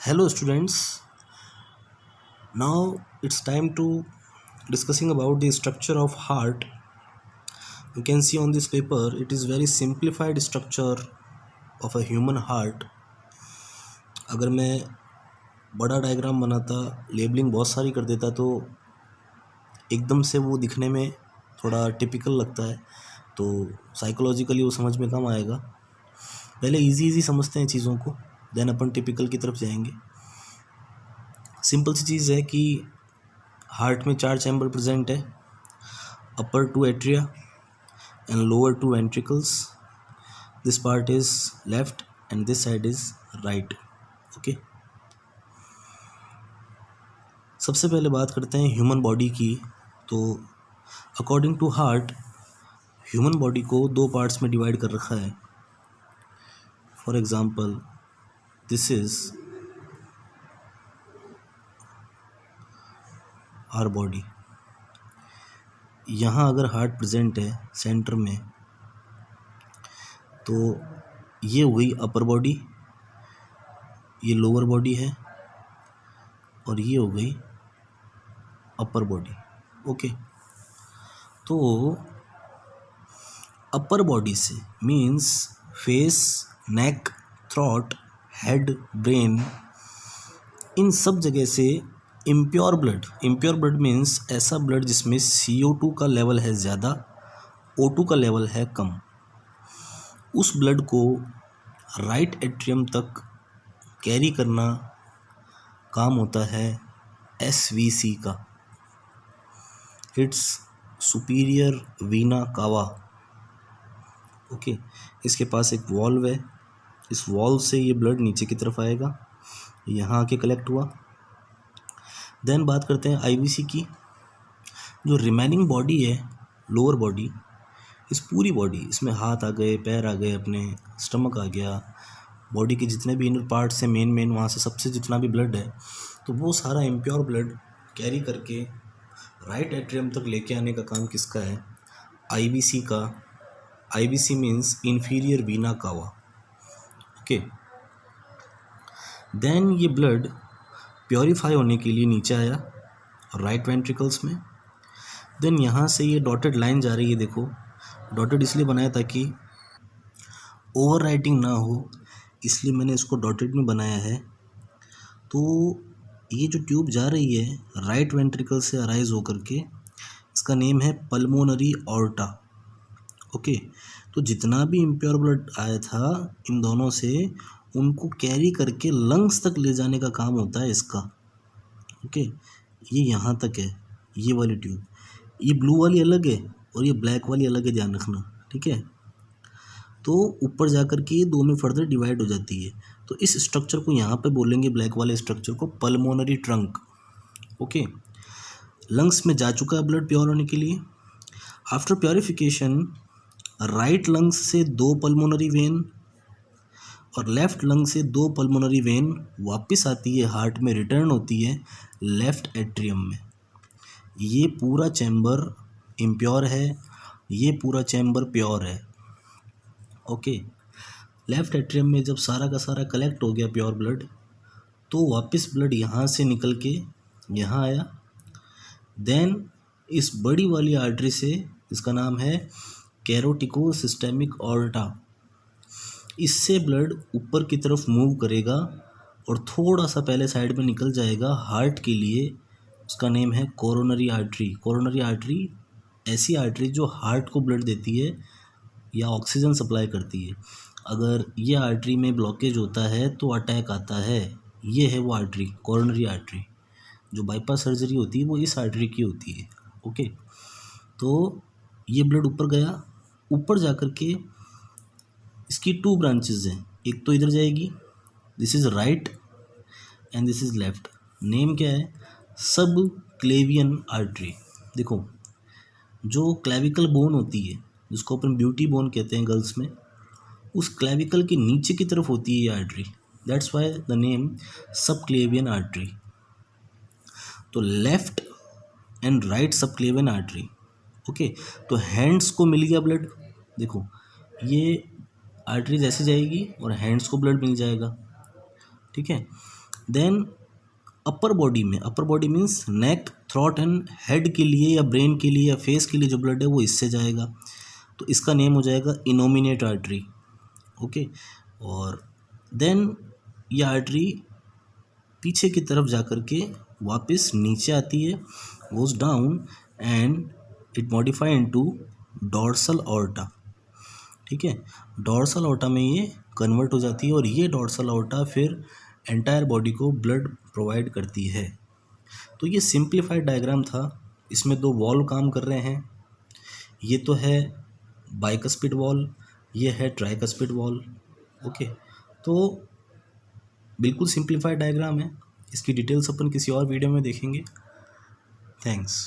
Hello students, now it's time to discussing about the structure of heart. You can see on this paper it is very simplified structure of a human heart. अगर मैं बड़ा diagram बनाता, labelling बहुत सारी कर देता तो एकदम से वो दिखने में थोड़ा टिपिकल लगता है, तो साइकोलॉजिकली वो समझ में कम आएगा। पहले इजी समझते हैं चीज़ों को, देन अपन टिपिकल की तरफ जाएंगे। सिंपल सी चीज़ है कि हार्ट में 4 चैम्बर प्रेजेंट है, upper 2 atria and lower 2 ventricles. This part is left and this side is right. Okay, सबसे पहले बात करते हैं ह्यूमन बॉडी की। तो according to heart, human body को 2 पार्ट्स में डिवाइड कर रखा है। For example, this is our body. यहाँ अगर हार्ट प्रेजेंट है सेंटर में, तो ये हुई अपर बॉडी, ये लोअर बॉडी है, और ये हो गई अपर बॉडी। ओके, तो अपर बॉडी से मीन्स फेस, नेक, थ्रोट, हेड, ब्रेन, इन सब जगह से इम्प्योर ब्लड मीन्स ऐसा ब्लड जिसमें CO2 का लेवल है ज़्यादा, O2 का लेवल है कम, उस ब्लड को राइट एट्रियम तक कैरी करना काम होता है SVC का। इट्स सुपीरियर वीना कावा। ओके, इसके पास एक वॉल्व है, इस वॉल्व से ये ब्लड नीचे की तरफ आएगा, यहाँ आके कलेक्ट हुआ। देन बात करते हैं IVC की। जो रिमेनिंग बॉडी है, लोअर बॉडी, इस पूरी बॉडी, इसमें हाथ आ गए, पैर आ गए, अपने स्टमक आ गया, बॉडी के जितने भी इनर पार्ट्स हैं, मेन वहाँ से सबसे जितना भी ब्लड है, तो वो सारा इम्प्योर ब्लड कैरी करके राइट एट्रियम तक लेके आने का काम किसका है? IVC का। IVC मीन्स इंफीरियर वीना कावा। ओके, देन ये ब्लड प्योरीफाई होने के लिए नीचे आया राइट वेंट्रिकल्स में। देन यहाँ से ये डॉटेड लाइन जा रही है, देखो डॉटेड इसलिए बनाया ताकि ओवर राइटिंग ना हो, इसलिए मैंने इसको डॉटेड में बनाया है। तो ये जो ट्यूब जा रही है राइट वेंट्रिकल से अराइज होकर के, इसका नेम है पल्मोनरी ऑर्टा। ओके, तो जितना भी इम्प्योर ब्लड आया था इन दोनों से, उनको कैरी करके लंग्स तक ले जाने का काम होता है इसका। ओके, ये यहाँ तक है ये वाली ट्यूब, ये ब्लू वाली अलग है और ये ब्लैक वाली अलग है, ध्यान रखना, ठीक है। तो ऊपर जाकर के ये 2 में फर्दर डिवाइड हो जाती है। तो इस स्ट्रक्चर को यहाँ पे बोलेंगे, ब्लैक वाले स्ट्रक्चर को, पल्मोनरी ट्रंक। ओके, लंग्स में जा चुका है ब्लड प्योर होने के लिए। आफ्टर प्योरिफिकेशन, राइट लंग्स से 2 पल्मोनरी वेन और लेफ़्ट लंग से 2 पल्मोनरी वेन वापस आती है, हार्ट में रिटर्न होती है लेफ़्ट एट्रियम में। ये पूरा चैम्बर इम्प्योर है, ये पूरा चैम्बर प्योर है। ओके, लेफ़्ट एट्रियम में जब सारा का सारा कलेक्ट हो गया प्योर ब्लड, तो वापस ब्लड यहाँ से निकल के यहाँ आया। देन इस बड़ी वाली आर्टरी से, इसका नाम है कैरोटिको सिस्टेमिक ऑर्टा, इससे ब्लड ऊपर की तरफ मूव करेगा और थोड़ा सा पहले साइड में निकल जाएगा हार्ट के लिए। उसका नेम है कोरोनरी आर्टरी। कोरोनरी आर्टरी ऐसी आर्टरी जो हार्ट को ब्लड देती है या ऑक्सीजन सप्लाई करती है। अगर ये आर्टरी में ब्लॉकेज होता है तो अटैक आता है। ये है वो आर्टरी, कोरोनरी आर्टरी। जो बाईपास सर्जरी होती है वो इस आर्टरी की होती है। ओके, तो ये ब्लड ऊपर गया, ऊपर जाकर के इसकी 2 ब्रांचेस हैं, एक तो इधर जाएगी, this is right and this is left. Name क्या है? सब क्लेवियन आर्टरी। देखो, जो क्लेविकल बोन होती है, जिसको अपन ब्यूटी बोन कहते हैं गर्ल्स में, उस क्लेविकल के नीचे की तरफ होती है ये artery. That's why the name सब क्लेवियन आर्टरी। तो लेफ्ट एंड राइट सब क्लेवियन आर्टरी। ओके, तो हैंड्स को मिल गया ब्लड। देखो, ये आर्टरीज ऐसे जाएगी और हैंड्स को ब्लड मिल जाएगा, ठीक है। Then upper body means neck, throat and head के लिए या ब्रेन के लिए या फेस के लिए जो ब्लड है वो इससे जाएगा, तो इसका नेम हो जाएगा इनोमिनेट आर्टरी। ओके, और देन ये आर्टरी पीछे की तरफ जा कर के वापस नीचे आती है, goes down and it modify into dorsal aorta. ठीक है, डॉर्सल ऑर्टा में ये कन्वर्ट हो जाती है और ये डॉर्सल ऑर्टा फिर एंटायर बॉडी को ब्लड प्रोवाइड करती है। तो ये सिंप्लीफाइड डायग्राम था, इसमें दो वॉल्व काम कर रहे हैं, ये तो है बाइकस्पिड वॉल्व, ये है ट्राइकस्पिड वॉल्व। ओके, तो बिल्कुल सिंप्लीफाइड डायग्राम है, इसकी डिटेल्स अपन किसी और वीडियो में देखेंगे। थैंक्स।